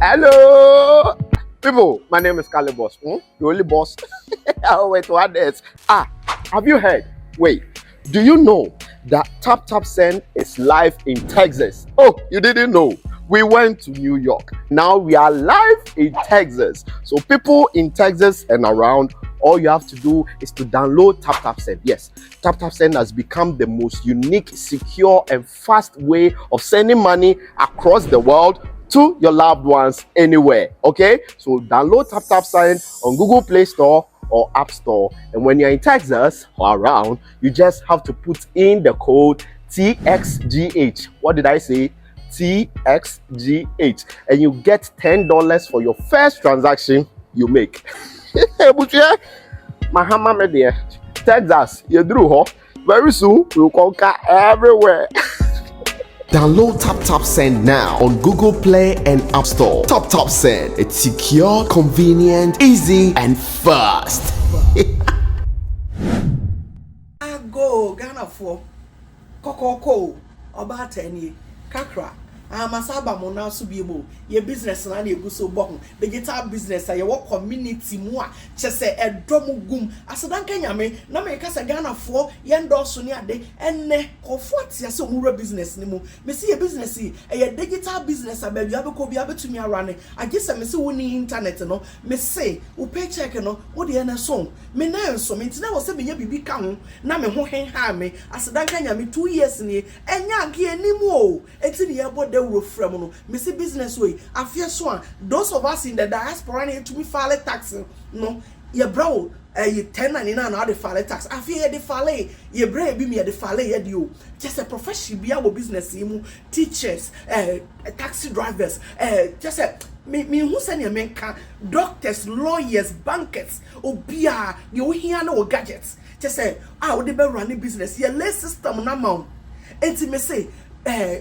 Hello, people. My name is Kali Boss. The only boss. Oh, wait, what else? Have you heard? Wait, do you know that Tap Tap Send is live in Texas? Oh, you didn't know? We went to New York. Now we are live in Texas. So people in Texas and around, all you have to do is to download Tap Tap Send. Yes, Tap Tap Send has become the most unique, secure, and fast way of sending money across the world to your loved ones anywhere. Okay, so download Tap Tap Send on Google Play Store or App Store, and when you're in Texas or around, you just have to put in the code TXGH. What did I say? TXGH, and you get $10 for your first transaction you make. Mahama media, Texas, you drew ho. Very soon we'll conquer everywhere. Download Tap Tap Send now on Google Play and App Store. Tap Tap Send. It's secure, convenient, easy, and fast. I go Ghana for Coco about 10 years. Kakra. Masaba mo na so biemo ye business na egu so bohun digital business ya wo community mu a chese edom gum asedanka nyame na me kasa Ghana fo ye ndorso ni ade enne kofo atia se omura business ni mu me see ye business ye digital business abia abeko bia betumi arane agese me se woni internet no me say wo paycheck no wo de na so me na enso me ntina wo se be nya bibi ka ho na me ho hen ha me asedanka nyame 2 years ni enya nke enimu o eti ne ye bode from no me see business way afia so a those of us in the diaspora need to me file tax no ye bro ye 1099 na the file tax afia the file ye bra bi me the file ye di o just a professional bia wo business mu teachers taxi drivers just a me who send your men can doctors lawyers bankers obia you hear no gadgets just say we dey run business ye lay system na ma enti me say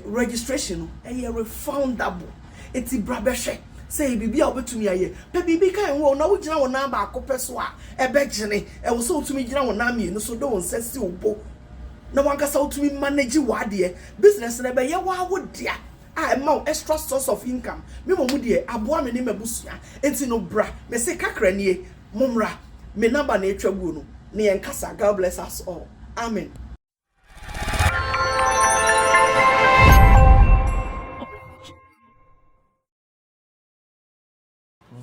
registration refundable. It's brabeshe. Say bibi a obetumi aye. Pe bibi kan wo na wo gina wo number akopɛ so a ebegene. Wo so otumi gina wo na me no so do won sesi obo. Na wan kasa otumi manage wade business na be ye wa wo dia. Amount extra source of income. Me mo mu de aboa me ne mabusua. Enti no bra. Me se kakra nie momra. Me number na etwa gu no. Ne yenkasa. God bless us all. Amen.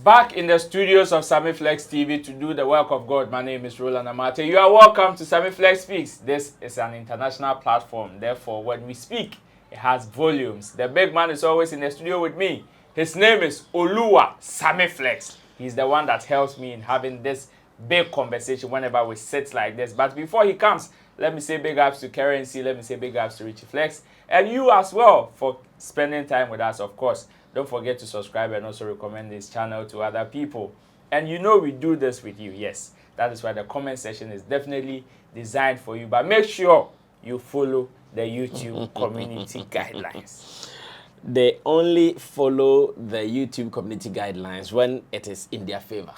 Back in the studios of Sammy Flex TV to do the work of God. My name is Roland Amate. You are welcome to Sammy Flex Speaks. This is an international platform. Therefore, when we speak, it has volumes. The big man is always in the studio with me. His name is Oluwa Sammy Flex. He's the one that helps me in having this big conversation whenever we sit like this. But before he comes, let me say big ups to Currency. Let me say big ups to Richie Flex. And you as well for spending time with us, of course. Don't forget to subscribe and also recommend this channel to other people. And you know we do this with you. Yes, that is why the comment section is definitely designed for you. But make sure you follow the YouTube community guidelines. They only follow the YouTube community guidelines when it is in their favor.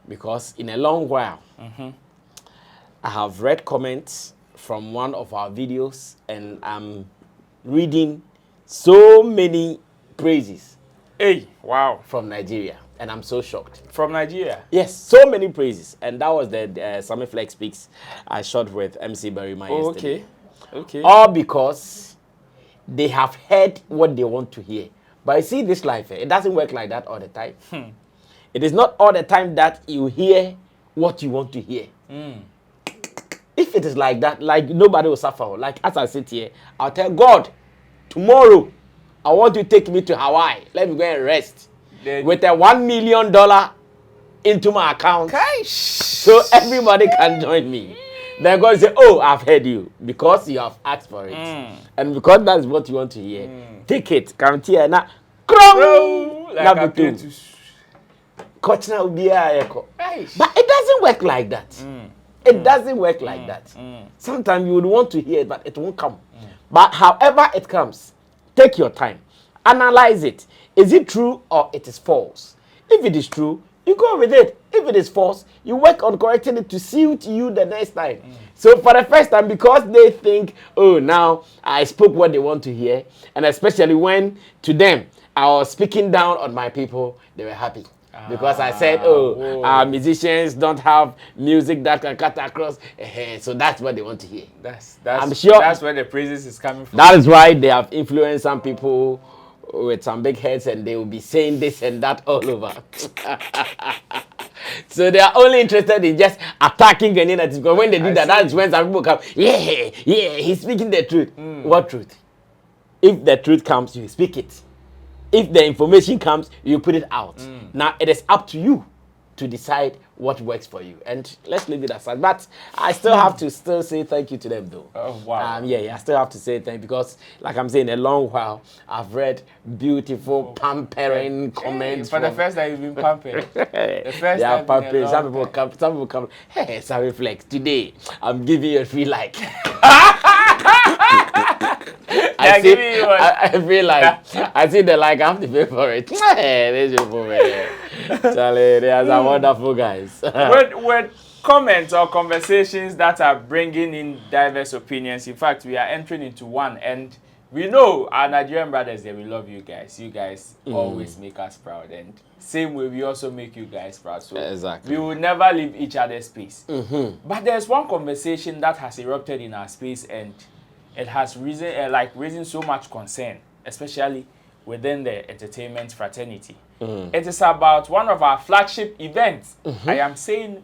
Because in a long while, I have read comments from one of our videos and I'm reading so many praises. Hey, wow. From Nigeria. And I'm so shocked. From Nigeria? Yes, so many praises. And that was the Sammy Flex Speaks I shot with MC Barima yesterday. Okay. All because they have heard what they want to hear. But you see this life, it doesn't work like that all the time. It is not all the time that you hear what you want to hear. If it is like that, like nobody will suffer. Like as I sit here, I'll tell God, tomorrow, I want you to take me to Hawaii. Let me go and rest. With a $1 million into my account. So everybody can join me. Then God say, oh, I've heard you. Because you have asked for it. And because that's what you want to hear. Take it. Come here. Now, but it doesn't work like that. It doesn't work like that. Sometimes you would want to hear it, but it won't come. But however it comes, take your time. Analyze it. Is it true or it is false? If it is true, you go with it. If it is false, you work on correcting it to suit you the next time. So for the first time, because they think, oh, now I spoke what they want to hear, and especially when to them I was speaking down on my people, they were happy. Because I said, oh, our musicians don't have music that can cut across. So that's what they want to hear. I'm sure that's where the praises is coming from. That is why they have influenced some people with some big heads, and they will be saying this and that all over. So they are only interested in just attacking Ghanaians, because when they do that, that's when some people come, yeah, he's speaking the truth. What truth? If the truth comes, you speak it. If the information comes, you put it out. Now it is up to you to decide what works for you, and let's leave it aside. But I still have to say thank you to them, though. Oh wow! I still have to say thank you, because, like I'm saying, a long while I've read beautiful pampering comments. For the first time you've been pampered. The first time. Pampering. Some people come. Hey, Sammy Flex, today I'm giving you a free like. I feel like I see the like, I have to pay for it. Charlie, they are some wonderful guys. With comments or conversations that are bringing in diverse opinions, in fact, we are entering into one, and we know our Nigerian brothers, they will love you guys. You guys always make us proud, and same way we also make you guys proud. So exactly, we will never leave each other's space. But there's one conversation that has erupted in our space, and it has risen so much concern, especially within the entertainment fraternity. It is about one of our flagship events. I am saying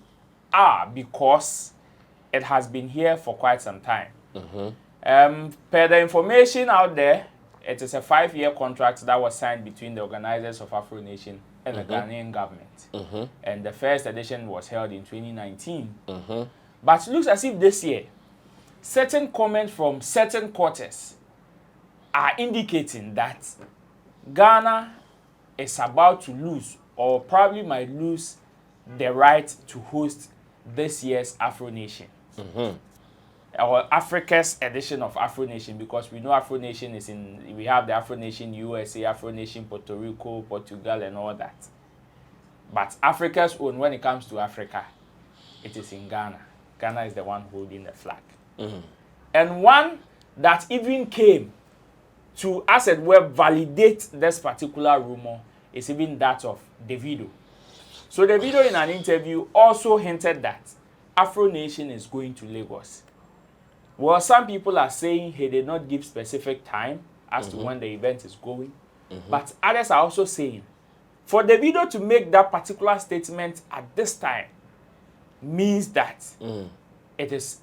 because it has been here for quite some time. Per the information out there, it is a 5-year contract that was signed between the organizers of Afro Nation and the Ghanaian government. And the first edition was held in 2019. But it looks as if this year, certain comments from certain quarters are indicating that Ghana is about to lose, or probably might lose, the right to host this year's Afro Nation. Or Africa's edition of Afro Nation, because we know Afro Nation is we have the Afro Nation USA, Afro Nation Puerto Rico, Portugal, and all that. But Africa's own, when it comes to Africa, it is in Ghana. Ghana is the one holding the flag. And one that even came to, as it were, validate this particular rumor is even that of Davido. So Davido, in an interview, also hinted that Afro Nation is going to Lagos. Well, some people are saying he did not give specific time as to when the event is going. But others are also saying, for Davido to make that particular statement at this time means that it is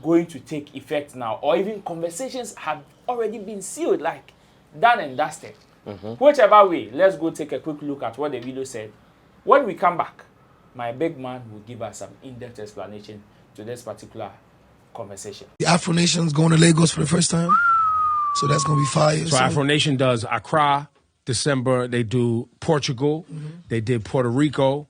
going to take effect now, or even conversations have already been sealed, like done and dusted. Whichever way, let's go take a quick look at what the video said. When we come back, my big man will give us some in-depth explanation to this particular conversation. The Afro Nation's going to Lagos for the first time, so that's going to be fire. So Afro Nation does Accra, December. They do Portugal. They did Puerto Rico.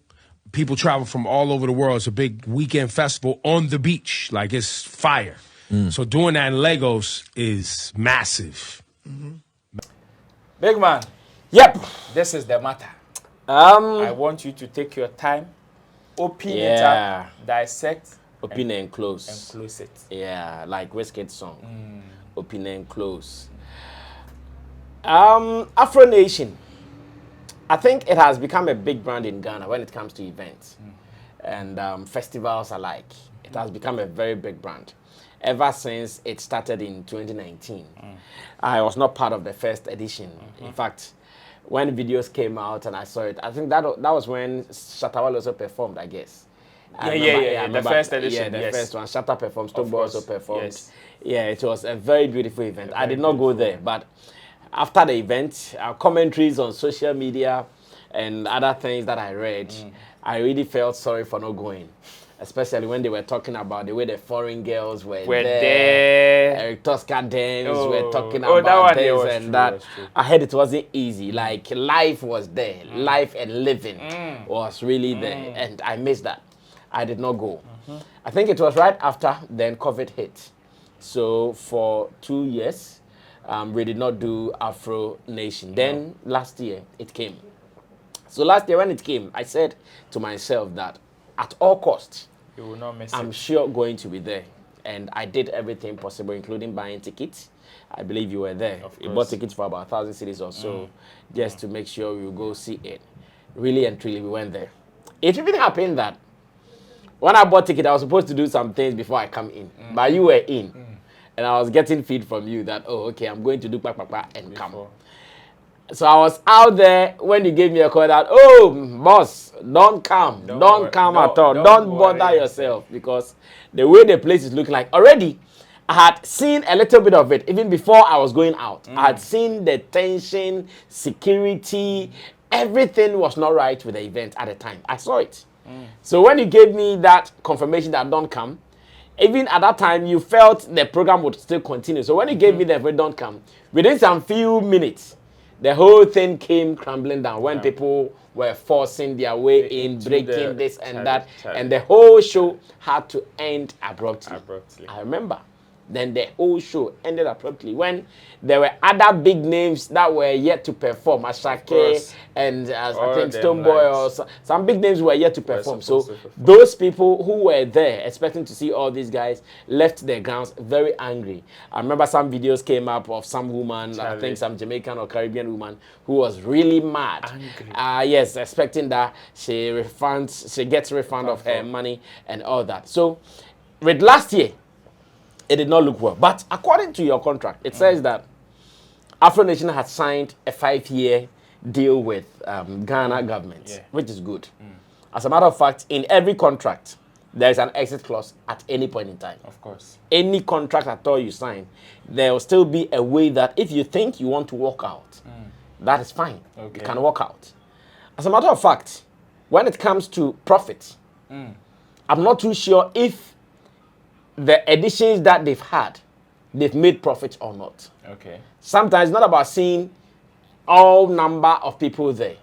People travel from all over the world. It's a big weekend festival on the beach. Like, it's fire. So doing that in Lagos is massive. Big man. Yep. This is the matter. I want you to take your time, open it up, dissect, open and close. And close it. Yeah, like Wizkid's song. Open and close. Afro Nation. I think it has become a big brand in Ghana when it comes to events and festivals alike. It has become a very big brand ever since it started in 2019. I was not part of the first edition. In fact, when videos came out and I saw it, I think that was when Shatawale also performed, I guess. The first edition. Yeah, the first one. Shatta performed, Stonebwoy also performed. Yes. Yeah, it was a very beautiful event. I did not go there, but after the event, commentaries on social media and other things that I read, I really felt sorry for not going. Especially when they were talking about the way the foreign girls were there. Eric Tosca Dance were talking about this and that. I heard it wasn't easy. Like, life was there. Life and living was really there. And I missed that. I did not go. I think it was right after then COVID hit. So for 2 years, we did not do Afro Nation. Then last year, it came. So last year when it came, I said to myself that at all costs, You will not miss I'm it. sure going to be there. And I did everything possible, including buying tickets. I believe you were there. Of You bought course. tickets for about 1,000 cities or so, just to make sure you go see it. Really and truly, we went there. It even happened that when I bought ticket, I was supposed to do some things before I come in. But you were in. And I was getting feed from you that, oh, okay, I'm going to do and come. Before. So I was out there when you gave me a call that, oh, boss, don't come. Don't Don't worry. come at all. Don't Don't worry bother yourself. yourself. Because the way the place is looking like, already, I had seen a little bit of it even before I was going out. I had seen the tension, security, everything was not right with the event at the time. I saw it. So when you gave me that confirmation that don't come, even at that time, you felt the program would still continue. So when you gave me the don't come, within some few minutes, the whole thing came crumbling down when people were forcing their way in, Into breaking the this and challenge. that, and the whole show had to end abruptly. I remember. Then the whole show ended abruptly when there were other big names that were yet to perform, Ashake course. and I All think them Stoneboy or lights. some big names were yet to perform. So supposed to perform. those people who were there expecting to see all these guys left their grounds very angry. I remember some videos came up of some woman, I Charlie. think some Jamaican or Caribbean woman, who was really mad. Angry. Yes, expecting that she gets refund of her money and all that. So with last year, it did not look well. But according to your contract, it says that Afro Nation had signed a 5-year deal with Ghana government, which is good. As a matter of fact, in every contract, there is an exit clause at any point in time. Of course. Any contract at all you sign, there will still be a way that if you think you want to walk out, that is fine. Okay. You can walk out. As a matter of fact, when it comes to profit, I'm not too sure if the editions that they've made profit or not. Okay. Sometimes it's not about seeing all number of people there.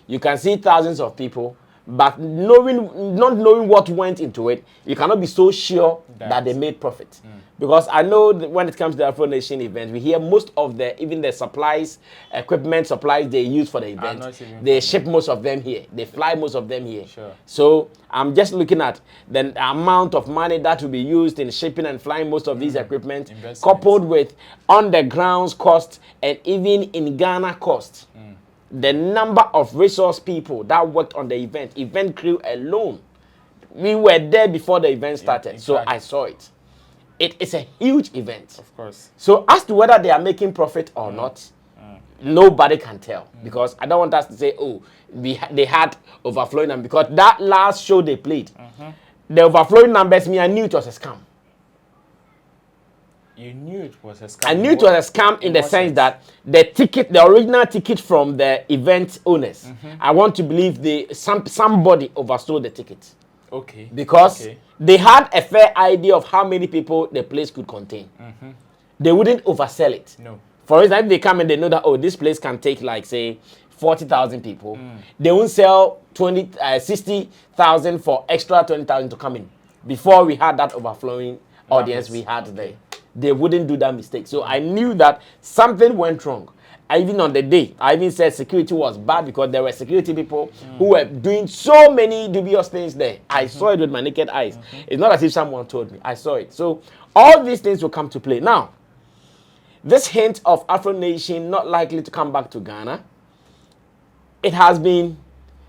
You can see thousands of people, but not knowing what went into it, you cannot be so sure that they made profit. Because I know that when it comes to the Afro Nation event, we hear most of even the supplies, equipment supplies they use for the event, not even they ship most of them here. They fly most of them here. Sure. So I'm just looking at the amount of money that will be used in shipping and flying most of these equipment, Investments. coupled with on the grounds cost and even in Ghana cost. The number of resource people that worked on the event crew alone. We were there before the event started, so exactly. I saw it. It is a huge event. Of course. So as to whether they are making profit or not, nobody can tell. Because I don't want us to say, oh, they had overflowing numbers. Because that last show they played, the overflowing numbers, I knew it was a scam. You knew it was a scam. I knew it was a scam in the sense that the original ticket from the event owners, I want to believe somebody oversold the ticket. Okay. Because they had a fair idea of how many people the place could contain. They wouldn't oversell it. No. For example, if they come and they know that, oh, this place can take like, say, 40,000 people, they won't sell 60,000 for extra 20,000 to come in. Before we had that overflowing audience we had there. They wouldn't do that mistake. So I knew that something went wrong. Even on the day, I even said security was bad because there were security people who were doing so many dubious things there. I saw it with my naked eyes. It's not as if someone told me. I saw it. So all these things will come to play. Now, this hint of Afro Nation not likely to come back to Ghana, it has been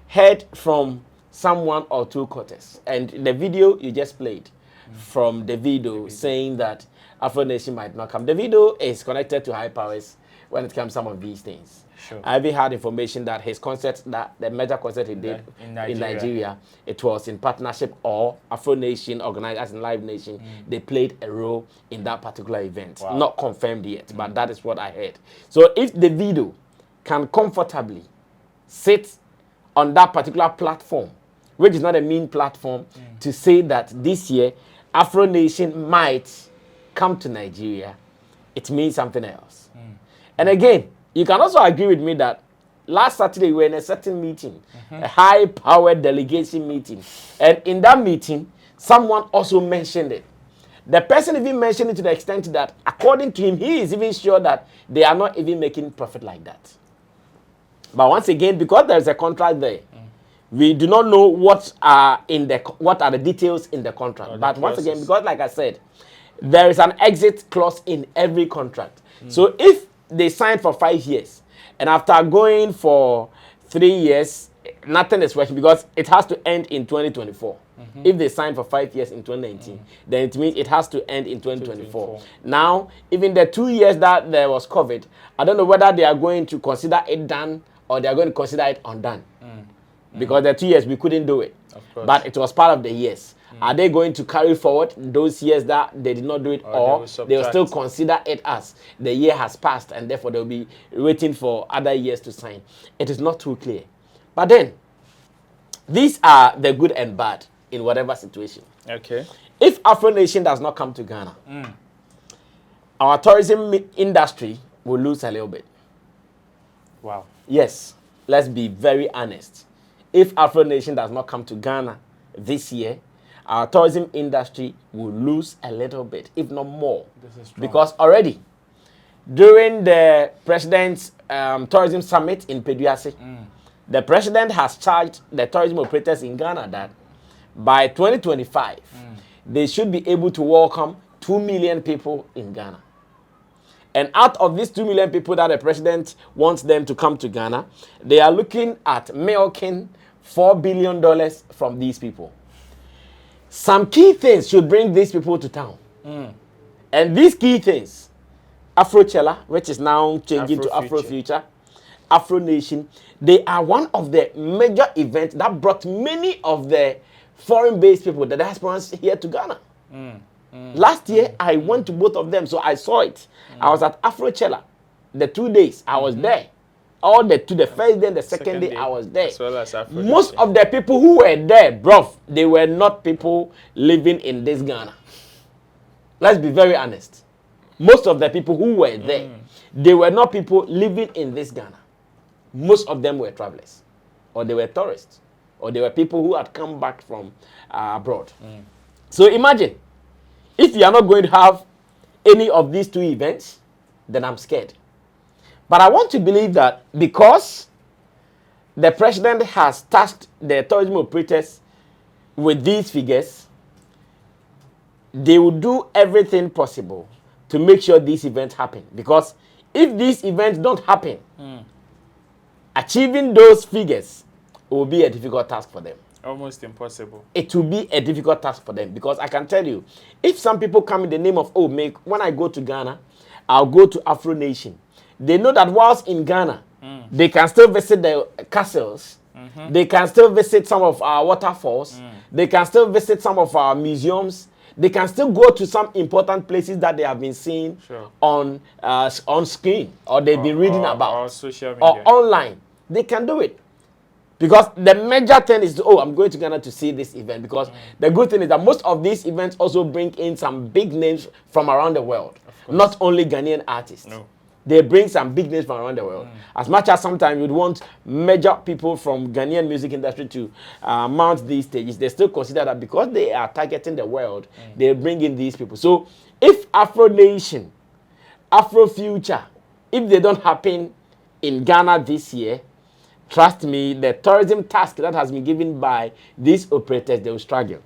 heard from someone or two quarters. And the video you just played from Davido saying that Afro Nation might not come. Davido is connected to high powers when it comes to some of these things. Sure. I even had information that his concert, the major concert he did In in Nigeria. Nigeria, it was in partnership or Afro Nation organized as in Live Nation. They played a role in that particular event. Wow. Not confirmed yet, but that is what I heard. So if Davido can comfortably sit on that particular platform, which is not a mean platform, to say that this year Afro Nation might come to Nigeria, it means something else. And again, you can also agree with me that last Saturday we were in a certain meeting, a high-powered delegation meeting, and in that meeting, someone also mentioned it. The person even mentioned it to the extent that, according to him, he is even sure that they are not even making profit like that. But once again, because there is a contract there, we do not know what are the details in the contract. But once again, because like I said, there is an exit clause in every contract. So if they sign for 5 years and after going for 3 years, nothing is working because it has to end in 2024. If they sign for 5 years in 2019, then it means it has to end in 2024. Now, even the 2 years that there was COVID, I don't know whether they are going to consider it done or they are going to consider it undone. Because the 2 years we couldn't do it, but it was part of the years. Are they going to carry forward those years that they did not do it, or they will still consider it as the year has passed and therefore they'll be waiting for other years to sign? It is not too clear. But then, these are the good and bad in whatever situation. Okay. If Afro Nation does not come to Ghana, our tourism industry will lose a little bit. Wow. Yes, let's be very honest. If Afro Nation does not come to Ghana this year, our tourism industry will lose a little bit, if not more. This is true. Because already, during the President's Tourism Summit in Peduase, the President has charged the tourism operators in Ghana that by 2025, they should be able to welcome 2 million people in Ghana. And out of these 2 million people that the President wants them to come to Ghana, they are looking at milking $4 billion from these people. Some key things should bring these people to town. And these key things, Afrochella, which is now changing to Afrofuture, Afro Nation, they are one of the major events that brought many of the foreign-based people, the diasporans, here to Ghana. Last year, I went to both of them, so I saw it. I was at Afrochella. The 2 days, I was there. All the first day and the second day, I was there. As well as Afro Most Nation. of the people who were there, bruv, they were not people living in this Ghana. Let's be very honest. Most of the people who were there, they were not people living in this Ghana. Most of them were travelers, or they were tourists, or they were people who had come back from abroad. So imagine, if you are not going to have any of these two events, then I'm scared. But I want to believe that because the President has tasked the tourism operators with these figures, they will do everything possible to make sure these events happen. Because if these events don't happen, achieving those figures will be a difficult task for them. Almost impossible. It will be a difficult task for them, because I can tell you, if some people come in the name of, when I go to Ghana, I'll go to Afro Nation. They know that whilst in Ghana, they can still visit the castles, they can still visit some of our waterfalls, they can still visit some of our museums, they can still go to some important places that they have been seeing on screen, or they've been reading about, or social media, or online. They can do it. Because the major thing is, I'm going to Ghana to see this event. Because the good thing is that most of these events also bring in some big names from around the world. Not only Ghanaian artists. No. They bring some big names from around the world. As much as sometimes you'd want major people from Ghanaian music industry to mount these stages, they still consider that because they are targeting the world, they bring in these people. So if Afro Nation, Afrofuture, if they don't happen in Ghana this year, trust me, the tourism task that has been given by these operators, they will struggle.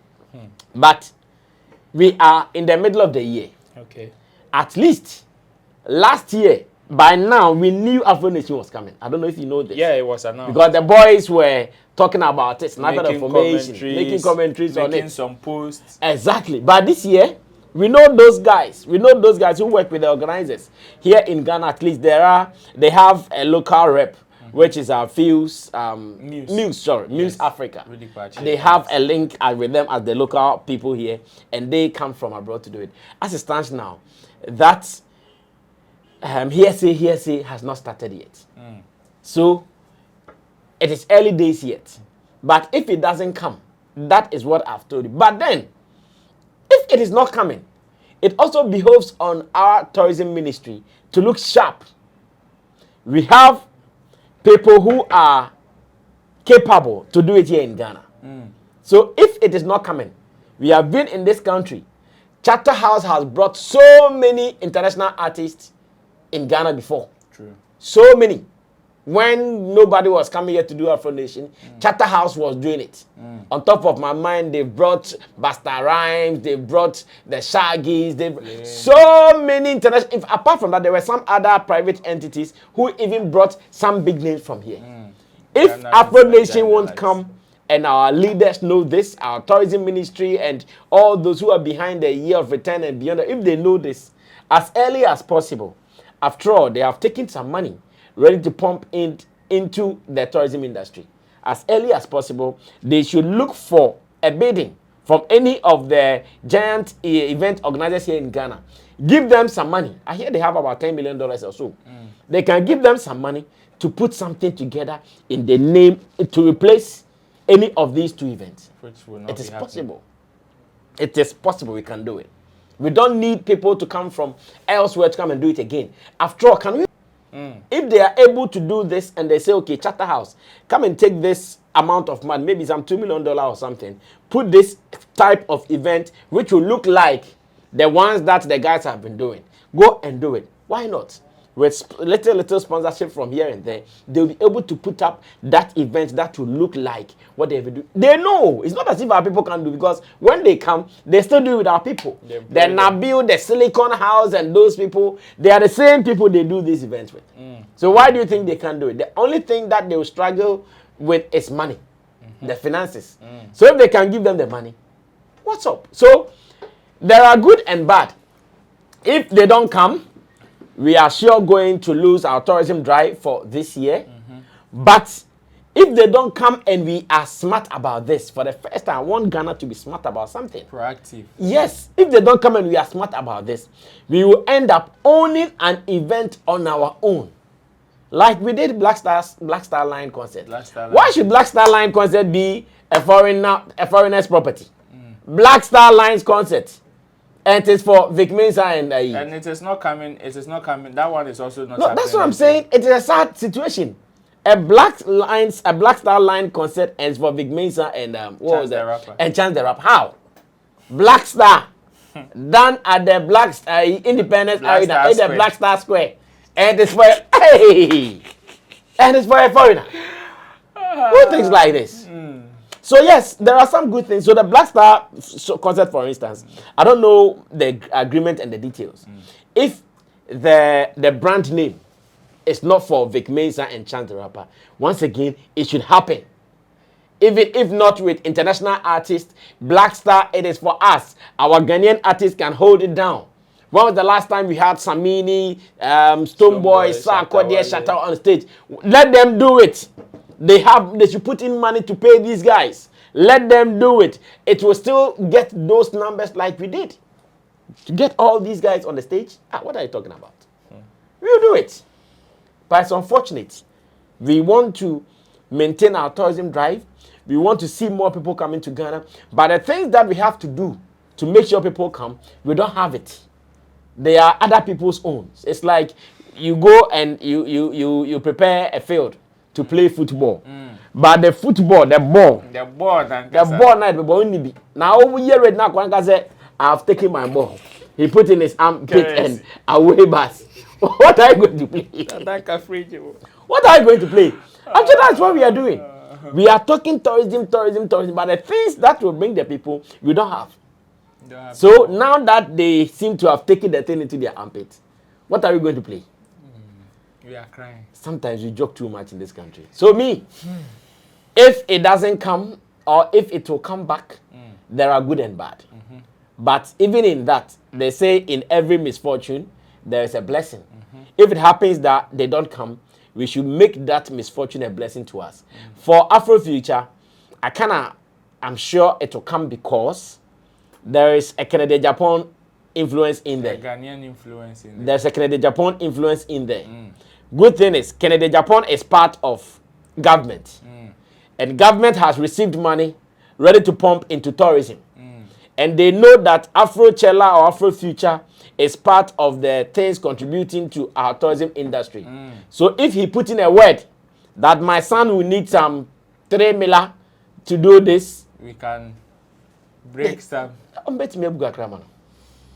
But we are in the middle of the year. Okay. At least last year, by now, we knew Afro Nation was coming. I don't know if you know this. Yeah, it was announced. Because the boys were talking about it, snapping Making information, making commentaries on making it. some posts. Exactly. But this year, we know those guys. We know those guys who work with the organizers. Here in Ghana, at least, they have a local rep, which is our Muse Africa. Really bad. They have a link with them as the local people here, and they come from abroad to do it. As it stands now, that hearsay has not started yet. So it is early days yet. But if it doesn't come, that is what I've told you. But then, if it is not coming, it also behoves on our tourism ministry to look sharp. We have people who are capable to do it here in Ghana. So if it is not coming, we have been in this country. Charterhouse has brought so many international artists in Ghana before. True. So many. when nobody was coming here to do Afro Nation, Charterhouse was doing it. On top of my mind, they brought Basta Rhymes, they brought the Shaggies, so many international. Apart from that, there were some other private entities who even brought some big names from here. If Afro Nation won't come, and our leaders know this, our tourism ministry and all those who are behind the year of return and beyond, if they know this as early as possible, after all, they have taken some money ready to pump into the tourism industry. As early as possible, they should look for a bidding from any of the giant event organizers here in Ghana. Give them some money. I hear they have about $10 million or so. They can give them some money to put something together in the name to replace any of these two events. It is possible. It is possible we can do it. We don't need people to come from elsewhere to come and do it again. After all, can we? If they are able to do this and they say, okay, Charterhouse, come and take this amount of money, maybe some $2 million or something, put this type of event which will look like the ones that the guys have been doing. Go and do it. Why not? With little sponsorship from here and there, they'll be able to put up that event that will look like what they do. They know. It's not as if our people can do, because when they come, they still do it with our people. The Nabil, the Silicon House, and those people, they are the same people they do these events with. So why do you think they can do it? The only thing that they will struggle with is money, the finances. So if they can give them the money, what's up? So there are good and bad. If they don't come, we are sure going to lose our tourism drive for this year. But if they don't come and we are smart about this, for the first time, I want Ghana to be smart about something. Proactive. Yes, if they don't come and we are smart about this, we will end up owning an event on our own. Like we did Black Star Line concert. Why should Black Star Line concert be a foreigner's property? Black Star Line's concert. And it is for Vic Mensa and it is not coming. It is not coming. That one is also not. No, that's what I'm saying. It is a sad situation. A Black Star Line concert ends for Vic Mensa and what was that? And Chance the Rapper. How? Black Star done at the Black Independence Arena at the Black Star Square, and it's for and it's for a foreigner. Who thinks like this? So yes, there are some good things. So the Black Star concert, for instance, I don't know the agreement and the details. If the brand name is not for Vic Mensa and Chance the Rapper, once again, it should happen. Even if not with international artists, Black Star, it is for us. Our Ghanaian artists can hold it down. When was the last time we had Samini, Stoneboy, Sarkodie, Shatta on stage? Let them do it. They should put in money to pay these guys. Let them do it. It will still get those numbers like we did. To get all these guys on the stage, what are you talking about? We'll do it. But it's unfortunate. We want to maintain our tourism drive. We want to see more people coming to Ghana. But the things that we have to do to make sure people come, we don't have it. They are other people's own. It's like you go and you prepare a field to play football. But the football, the ball night, the ball only be. Now over here right now, Kwanka said, I've taken my ball. He put in his armpit and away bus. What are you going to play? What are you going to play? Actually, that's what we are doing. We are talking tourism, but the things that will bring the people, we don't have. So now that they seem to have taken the thing into their armpit, what are we going to play? We are crying. Sometimes we joke too much in this country. So if it doesn't come, or if it will come back, there are good and bad. But even in that, they say in every misfortune, there is a blessing. If it happens that they don't come, we should make that misfortune a blessing to us. For Afrofuture, I'm sure it will come because there is a Canada-Japan influence in there. Ghanaian influence in there. There's a Canada-Japan influence in there. Good thing is, Canada-Japan is part of government. And government has received money ready to pump into tourism. And they know that Afrochella or Afrofuture is part of the things contributing to our tourism industry. So if he put in a word that my son will need some 3 million to do this, we can break some.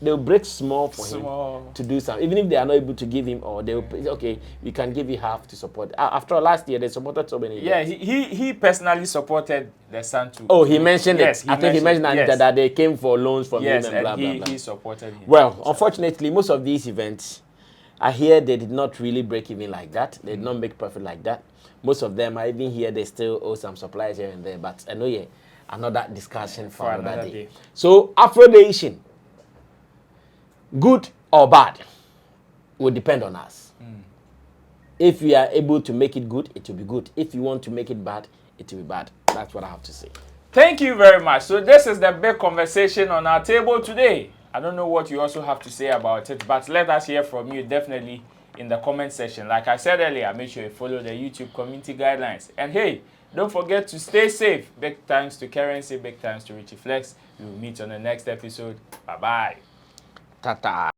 they'll break small for Small. him to do something. Even if they are not able to give him all, they'll say, okay, we can give you half to support. After all, last year they supported so many. Yeah, he personally supported the son too. Oh, he mentioned yes, it. I think he mentioned yes. that they came for loans from Yes, him and blah, and blah, blah. he supported him. Well, unfortunately, most of these events, I hear they did not really break even like that. They did not make profit like that. Most of them, I even hear they still owe some suppliers here and there. But I know, yeah, another discussion for another day. So, Afro Nation, good or bad, will depend on us. If we are able to make it good, it will be good. If you want to make it bad, it will be bad. That's what I have to say. Thank you very much. So this is the big conversation on our table today. I don't know what you also have to say about it, but let us hear from you definitely in the comment section. Like I said earlier, make sure you follow the YouTube community guidelines. And hey, don't forget to stay safe. Big thanks to Currency, big thanks to Richie Flex. We will meet on the next episode. Bye-bye. Ta-ta.